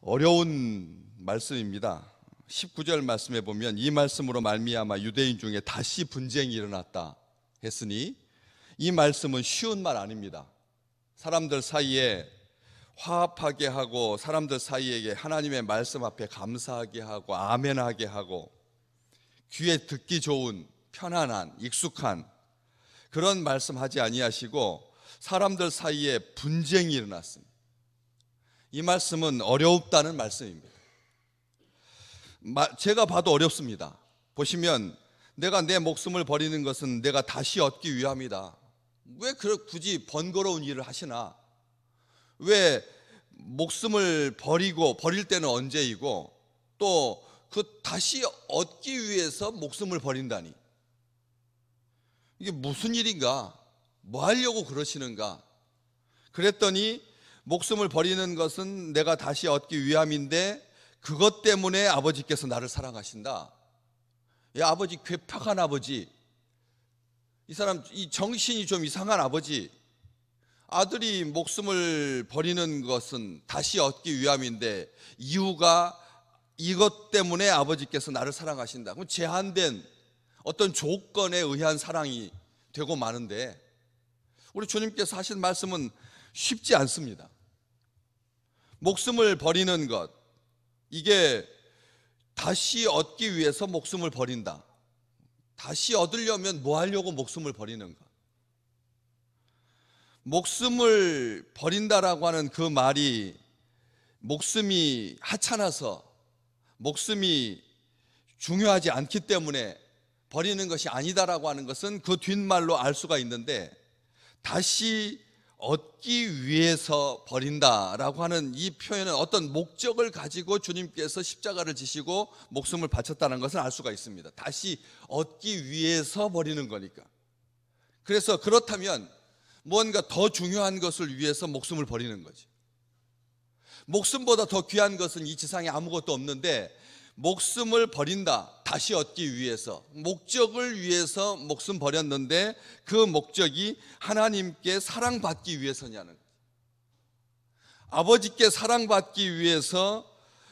어려운 말씀입니다. 19절 말씀에 보면 이 말씀으로 말미암아 유대인 중에 다시 분쟁이 일어났다 했으니 이 말씀은 쉬운 말 아닙니다. 사람들 사이에 화합하게 하고 사람들 사이에게 하나님의 말씀 앞에 감사하게 하고 아멘하게 하고 귀에 듣기 좋은 편안한 익숙한 그런 말씀 하지 아니하시고 사람들 사이에 분쟁이 일어났습니다. 이 말씀은 어렵다는 말씀입니다. 제가 봐도 어렵습니다. 보시면 내가 내 목숨을 버리는 것은 내가 다시 얻기 위함이다. 왜 굳이 번거로운 일을 하시나? 왜 목숨을 버릴 때는 언제이고 또 그 다시 얻기 위해서 목숨을 버린다니 이게 무슨 일인가? 뭐 하려고 그러시는가? 그랬더니 목숨을 버리는 것은 내가 다시 얻기 위함인데 그것 때문에 아버지께서 나를 사랑하신다. 이 아버지 괴팍한 아버지, 이 사람 이 정신이 좀 이상한 아버지. 아들이 목숨을 버리는 것은 다시 얻기 위함인데 이유가 이것 때문에 아버지께서 나를 사랑하신다. 그럼 제한된 어떤 조건에 의한 사랑이 되고 마는데 우리 주님께서 하신 말씀은 쉽지 않습니다. 목숨을 버리는 것, 이게 다시 얻기 위해서 목숨을 버린다. 다시 얻으려면 뭐 하려고 목숨을 버리는가? 목숨을 버린다라고 하는 그 말이 목숨이 하찮아서 목숨이 중요하지 않기 때문에 버리는 것이 아니다라고 하는 것은 그 뒷말로 알 수가 있는데 다시 얻기 위해서 버린다라고 하는 이 표현은 어떤 목적을 가지고 주님께서 십자가를 지시고 목숨을 바쳤다는 것을 알 수가 있습니다. 다시 얻기 위해서 버리는 거니까. 그래서 그렇다면 뭔가 더 중요한 것을 위해서 목숨을 버리는 거지. 목숨보다 더 귀한 것은 이 지상에 아무것도 없는데 목숨을 버린다, 다시 얻기 위해서, 목적을 위해서 목숨 버렸는데 그 목적이 하나님께 사랑받기 위해서냐는 거예요. 아버지께 사랑받기 위해서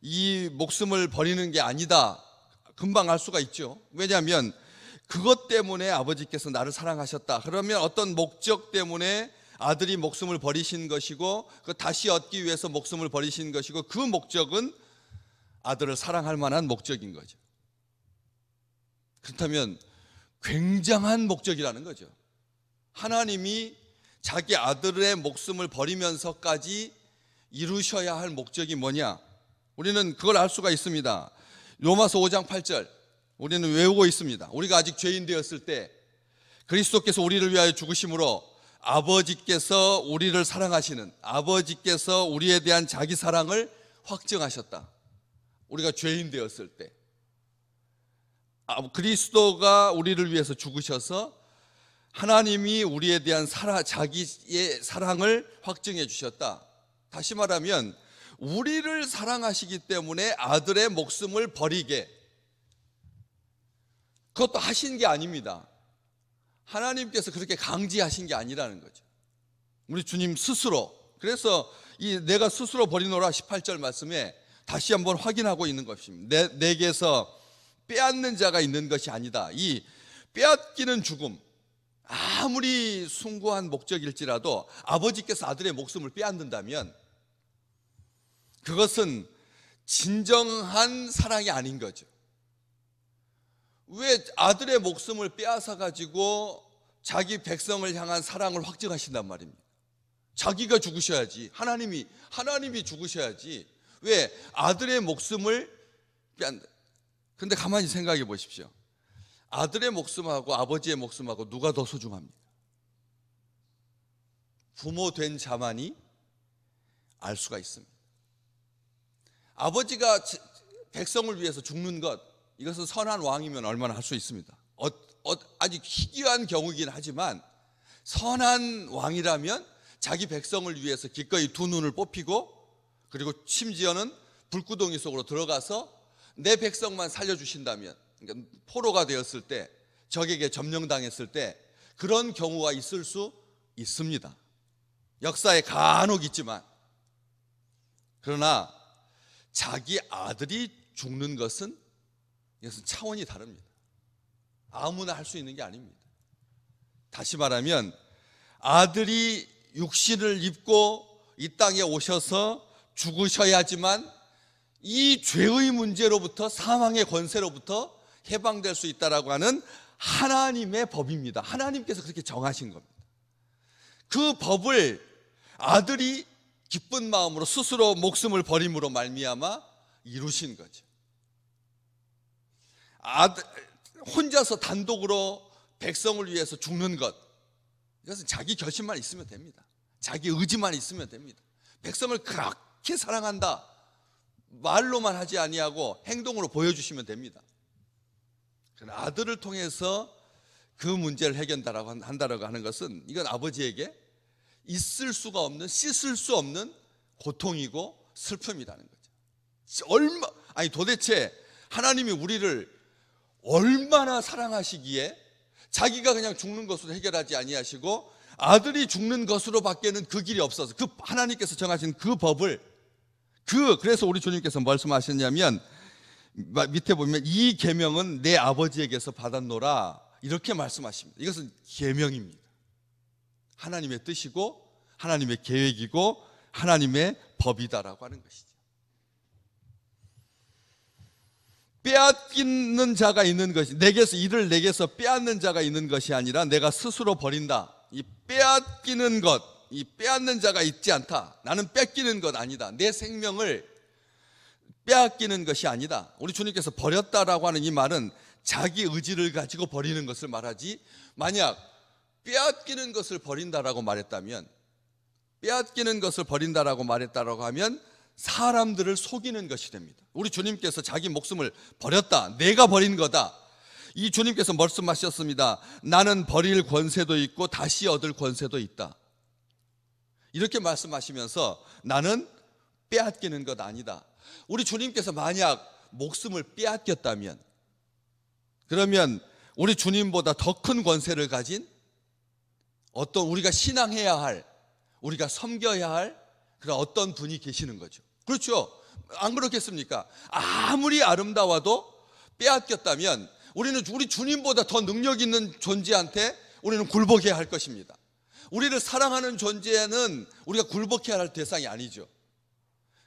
이 목숨을 버리는 게 아니다. 금방 알 수가 있죠. 왜냐하면 그것 때문에 아버지께서 나를 사랑하셨다. 그러면 어떤 목적 때문에 아들이 목숨을 버리신 것이고 그 다시 얻기 위해서 목숨을 버리신 것이고 그 목적은 아들을 사랑할 만한 목적인 거죠. 그렇다면 굉장한 목적이라는 거죠. 하나님이 자기 아들의 목숨을 버리면서까지 이루셔야 할 목적이 뭐냐? 우리는 그걸 알 수가 있습니다. 로마서 5장 8절 우리는 외우고 있습니다. 우리가 아직 죄인 되었을 때 그리스도께서 우리를 위하여 죽으심으로 아버지께서 우리를 사랑하시는 아버지께서 우리에 대한 자기 사랑을 확증하셨다. 우리가 죄인 되었을 때 그리스도가 우리를 위해서 죽으셔서 하나님이 우리에 대한 자기의 사랑을 확증해 주셨다. 다시 말하면 우리를 사랑하시기 때문에 아들의 목숨을 버리게 그것도 하신 게 아닙니다. 하나님께서 그렇게 강제하신 게 아니라는 거죠. 우리 주님 스스로. 그래서 이 내가 스스로 버리노라 18절 말씀에 다시 한번 확인하고 있는 것입니다. 내게서 빼앗는 자가 있는 것이 아니다. 이 빼앗기는 죽음, 아무리 숭고한 목적일지라도 아버지께서 아들의 목숨을 빼앗는다면 그것은 진정한 사랑이 아닌 거죠. 왜 아들의 목숨을 빼앗아 가지고 자기 백성을 향한 사랑을 확증하신단 말입니까? 자기가 죽으셔야지. 하나님이 죽으셔야지. 왜 아들의 목숨을 빼앗는다. 근데 가만히 생각해 보십시오. 아들의 목숨하고 아버지의 목숨하고 누가 더 소중합니까? 부모 된 자만이 알 수가 있습니다. 아버지가 백성을 위해서 죽는 것, 이것은 선한 왕이면 얼마나 할 수 있습니다. 아직 희귀한 경우이긴 하지만 선한 왕이라면 자기 백성을 위해서 기꺼이 두 눈을 뽑히고 그리고 심지어는 불구덩이 속으로 들어가서 내 백성만 살려주신다면, 그러니까 포로가 되었을 때 적에게 점령당했을 때 그런 경우가 있을 수 있습니다. 역사에 간혹 있지만, 그러나 자기 아들이 죽는 것은 이것은 차원이 다릅니다. 아무나 할 수 있는 게 아닙니다. 다시 말하면 아들이 육신을 입고 이 땅에 오셔서 죽으셔야지만 이 죄의 문제로부터, 사망의 권세로부터 해방될 수 있다라고 하는 하나님의 법입니다. 하나님께서 그렇게 정하신 겁니다. 그 법을 아들이 기쁜 마음으로 스스로 목숨을 버림으로 말미암아 이루신 거죠. 혼자서 단독으로 백성을 위해서 죽는 것, 이것은 자기 결심만 있으면 됩니다. 자기 의지만 있으면 됩니다. 백성을 그렇게 사랑한다 말로만 하지 아니하고 행동으로 보여주시면 됩니다. 아들을 통해서 그 문제를 해결한다라고 하는 것은, 이건 아버지에게 있을 수가 없는, 씻을 수 없는 고통이고 슬픔이라는 거죠. 도대체 하나님이 우리를 얼마나 사랑하시기에 자기가 그냥 죽는 것으로 해결하지 아니하시고 아들이 죽는 것으로 밖에는 그 길이 없어서, 그 하나님께서 정하신 그 법을, 그래서 우리 주님께서 말씀하셨냐면, 밑에 보면 이 계명은 내 아버지에게서 받았노라 이렇게 말씀하십니다. 이것은 계명입니다. 하나님의 뜻이고 하나님의 계획이고 하나님의 법이다라고 하는 것이죠. 빼앗기는 자가 있는 것이, 이를 내게서 빼앗는 자가 있는 것이 아니라 내가 스스로 버린다. 이 빼앗기는 것, 이 빼앗는 자가 있지 않다. 나는 뺏기는 것 아니다. 내 생명을 빼앗기는 것이 아니다. 우리 주님께서 버렸다라고 하는 이 말은 자기 의지를 가지고 버리는 것을 말하지, 만약 빼앗기는 것을 버린다라고 말했다면, 빼앗기는 것을 버린다라고 말했다라고 하면 사람들을 속이는 것이 됩니다. 우리 주님께서 자기 목숨을 버렸다, 내가 버린 거다. 이 주님께서 말씀하셨습니다. 나는 버릴 권세도 있고 다시 얻을 권세도 있다. 이렇게 말씀하시면서 나는 빼앗기는 것 아니다. 우리 주님께서 만약 목숨을 빼앗겼다면, 그러면 우리 주님보다 더 큰 권세를 가진 어떤, 우리가 신앙해야 할, 우리가 섬겨야 할 그런 어떤 분이 계시는 거죠. 그렇죠? 안 그렇겠습니까? 아무리 아름다워도 빼앗겼다면 우리는 우리 주님보다 더 능력 있는 존재한테 우리는 굴복해야 할 것입니다. 우리를 사랑하는 존재는 우리가 굴복해야 할 대상이 아니죠.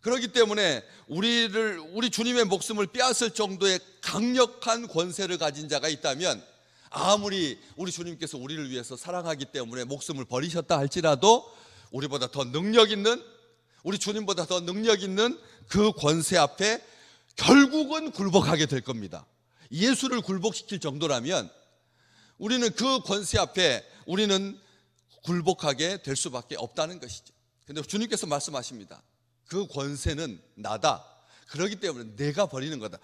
그렇기 때문에 우리 주님의 목숨을 빼앗을 정도의 강력한 권세를 가진 자가 있다면, 아무리 우리 주님께서 우리를 위해서 사랑하기 때문에 목숨을 버리셨다 할지라도 우리보다 더 능력 있는, 우리 주님보다 더 능력 있는 그 권세 앞에 결국은 굴복하게 될 겁니다. 예수를 굴복시킬 정도라면 우리는 그 권세 앞에 우리는 굴복하게 될 수밖에 없다는 것이죠. 그런데 주님께서 말씀하십니다. 그 권세는 나다. 그렇기 때문에 내가 버리는 거다.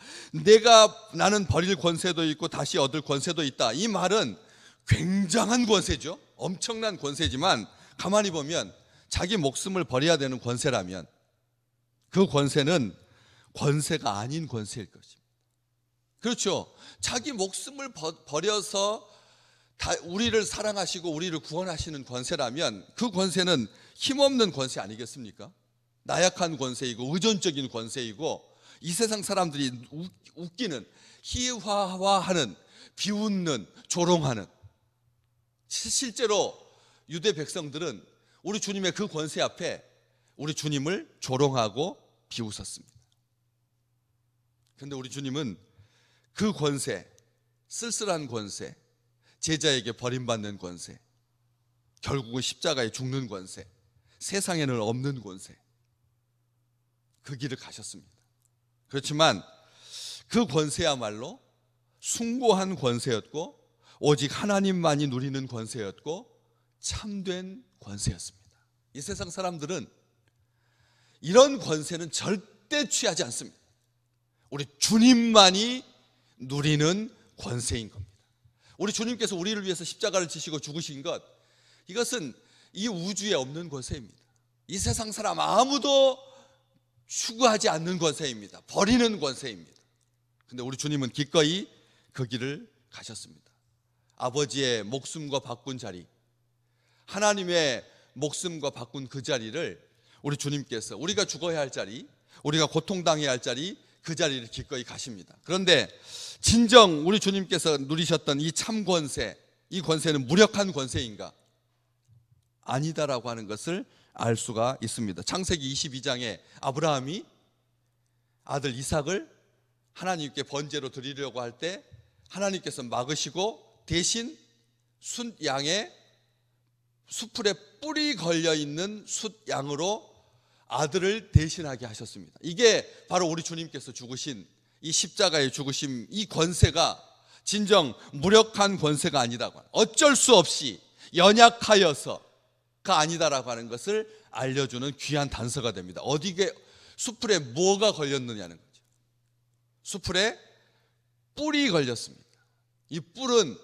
나는 버릴 권세도 있고 다시 얻을 권세도 있다. 이 말은 굉장한 권세죠. 엄청난 권세지만 가만히 보면 자기 목숨을 버려야 되는 권세라면 그 권세는 권세가 아닌 권세일 것입니다. 그렇죠. 자기 목숨을 버려서 우리를 사랑하시고 우리를 구원하시는 권세라면 그 권세는 힘없는 권세 아니겠습니까? 나약한 권세이고 의존적인 권세이고 이 세상 사람들이 웃기는, 희화화하는, 비웃는, 조롱하는, 실제로 유대 백성들은 우리 주님의 그 권세 앞에 우리 주님을 조롱하고 비웃었습니다. 그런데 우리 주님은 그 권세, 쓸쓸한 권세, 제자에게 버림받는 권세, 결국은 십자가에 죽는 권세, 세상에는 없는 권세, 그 길을 가셨습니다. 그렇지만 그 권세야말로 숭고한 권세였고 오직 하나님만이 누리는 권세였고 참된 권세였습니다. 이 세상 사람들은 이런 권세는 절대 취하지 않습니다. 우리 주님만이 누리는 권세인 겁니다. 우리 주님께서 우리를 위해서 십자가를 지시고 죽으신 것, 이것은 이 우주에 없는 권세입니다. 이 세상 사람 아무도 추구하지 않는 권세입니다. 버리는 권세입니다. 근데 우리 주님은 기꺼이 그 길을 가셨습니다. 아버지의 목숨과 바꾼 자리, 하나님의 목숨과 바꾼 그 자리를 우리 주님께서, 우리가 죽어야 할 자리, 우리가 고통당해야 할 자리, 그 자리를 기꺼이 가십니다. 그런데 진정 우리 주님께서 누리셨던 이 참 권세, 이 권세는 무력한 권세인가? 아니다라고 하는 것을 알 수가 있습니다. 창세기 22장에 아브라함이 아들 이삭을 하나님께 번제로 드리려고 할 때 하나님께서 막으시고 대신 숫양의 수풀에 뿔이 걸려있는 숫양으로 아들을 대신하게 하셨습니다. 이게 바로 우리 주님께서 죽으신 이 십자가의 죽으심, 이 권세가 진정 무력한 권세가 아니다고, 어쩔 수 없이 연약하여서가 아니다라고 하는 것을 알려주는 귀한 단서가 됩니다. 어디에 수풀에 뭐가 걸렸느냐는 거죠. 수풀에 뿔이 걸렸습니다. 이 뿔은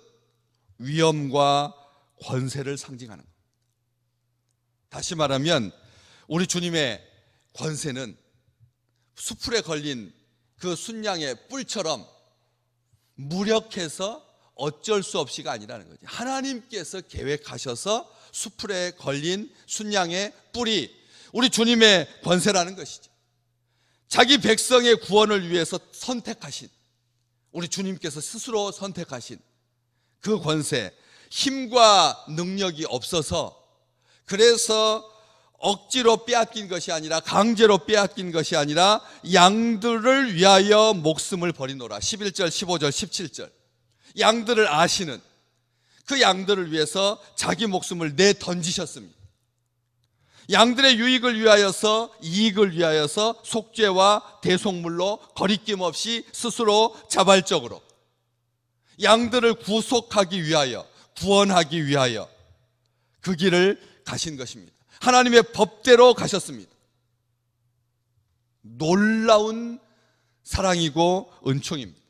위엄과 권세를 상징하는 겁니다. 다시 말하면 우리 주님의 권세는 수풀에 걸린 그 순양의 뿔처럼 무력해서 어쩔 수 없이가 아니라는 거죠. 하나님께서 계획하셔서 수풀에 걸린 순양의 뿔이 우리 주님의 권세라는 것이죠. 자기 백성의 구원을 위해서 선택하신, 우리 주님께서 스스로 선택하신 그 권세, 힘과 능력이 없어서, 그래서 억지로 빼앗긴 것이 아니라, 강제로 빼앗긴 것이 아니라 양들을 위하여 목숨을 버리노라. 11절, 15절, 17절. 양들을 아시는 그 양들을 위해서 자기 목숨을 내던지셨습니다. 양들의 유익을 위하여서, 이익을 위하여서 속죄와 대속물로 거리낌 없이 스스로 자발적으로 양들을 구속하기 위하여, 구원하기 위하여 그 길을 가신 것입니다. 하나님의 법대로 가셨습니다. 놀라운 사랑이고 은총입니다.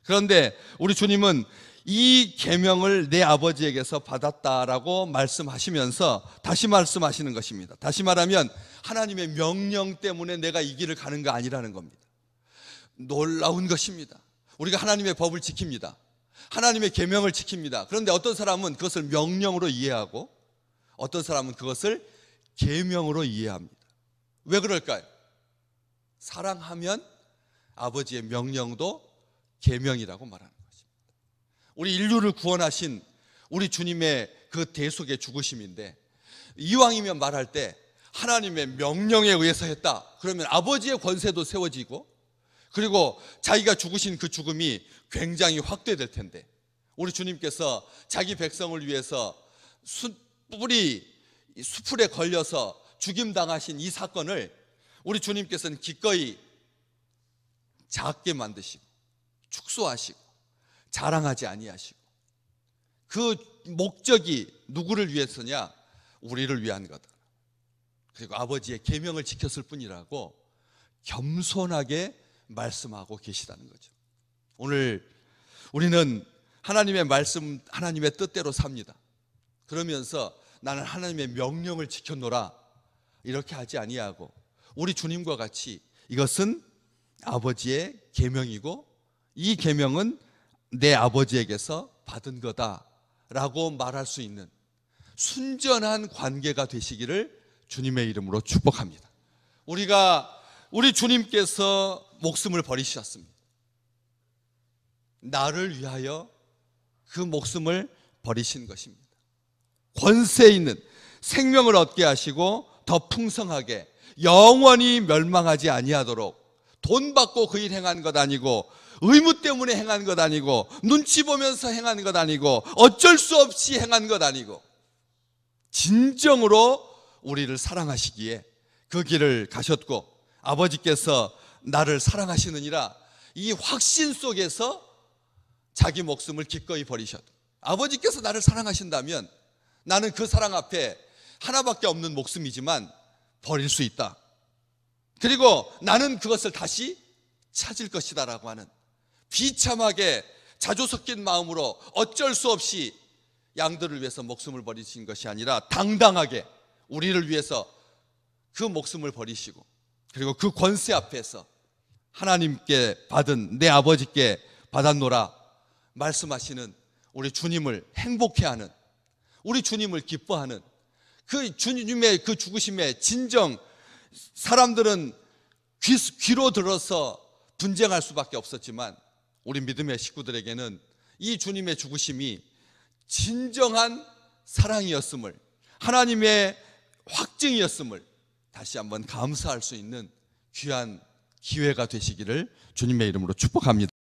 그런데 우리 주님은 이 계명을 내 아버지에게서 받았다라고 말씀하시면서 다시 말씀하시는 것입니다. 다시 말하면 하나님의 명령 때문에 내가 이 길을 가는 거 아니라는 겁니다. 놀라운 것입니다. 우리가 하나님의 법을 지킵니다. 하나님의 계명을 지킵니다. 그런데 어떤 사람은 그것을 명령으로 이해하고 어떤 사람은 그것을 계명으로 이해합니다. 왜 그럴까요? 사랑하면 아버지의 명령도 계명이라고 말하는 것입니다. 우리 인류를 구원하신 우리 주님의 그 대속의 죽으심인데, 이왕이면 말할 때 하나님의 명령에 의해서 했다, 그러면 아버지의 권세도 세워지고, 그리고 자기가 죽으신 그 죽음이 굉장히 확대될 텐데, 우리 주님께서 자기 백성을 위해서 뿔이 수풀에 걸려서 죽임당하신 이 사건을 우리 주님께서는 기꺼이 작게 만드시고 축소하시고 자랑하지 아니하시고, 그 목적이 누구를 위해서냐? 우리를 위한 거다. 그리고 아버지의 계명을 지켰을 뿐이라고 겸손하게 말씀하고 계시다는 거죠. 오늘 우리는 하나님의 말씀, 하나님의 뜻대로 삽니다. 그러면서 나는 하나님의 명령을 지켰노라 이렇게 하지 아니하고, 우리 주님과 같이 이것은 아버지의 계명이고 이 계명은 내 아버지에게서 받은 거다라고 말할 수 있는 순전한 관계가 되시기를 주님의 이름으로 축복합니다. 우리 주님께서 목숨을 버리셨습니다. 나를 위하여 그 목숨을 버리신 것입니다. 권세 있는 생명을 얻게 하시고 더 풍성하게 영원히 멸망하지 아니하도록, 돈 받고 그 일 행한 것 아니고, 의무 때문에 행한 것 아니고, 눈치 보면서 행한 것 아니고, 어쩔 수 없이 행한 것 아니고, 진정으로 우리를 사랑하시기에 그 길을 가셨고, 아버지께서 나를 사랑하시느니라 이 확신 속에서 자기 목숨을 기꺼이 버리셨다. 아버지께서 나를 사랑하신다면 나는 그 사랑 앞에 하나밖에 없는 목숨이지만 버릴 수 있다. 그리고 나는 그것을 다시 찾을 것이다 라고 하는 비참하게 자조 섞인 마음으로 어쩔 수 없이 양들을 위해서 목숨을 버리신 것이 아니라 당당하게 우리를 위해서 그 목숨을 버리시고, 그리고 그 권세 앞에서 하나님께 받은, 내 아버지께 받았노라 말씀하시는 우리 주님을 행복해 하는, 우리 주님을 기뻐하는 그 주님의 그 죽으심에 진정 사람들은 귀로 들어서 분쟁할 수밖에 없었지만 우리 믿음의 식구들에게는 이 주님의 죽으심이 진정한 사랑이었음을, 하나님의 확증이었음을 다시 한번 감사할 수 있는 귀한 기회가 되시기를 주님의 이름으로 축복합니다.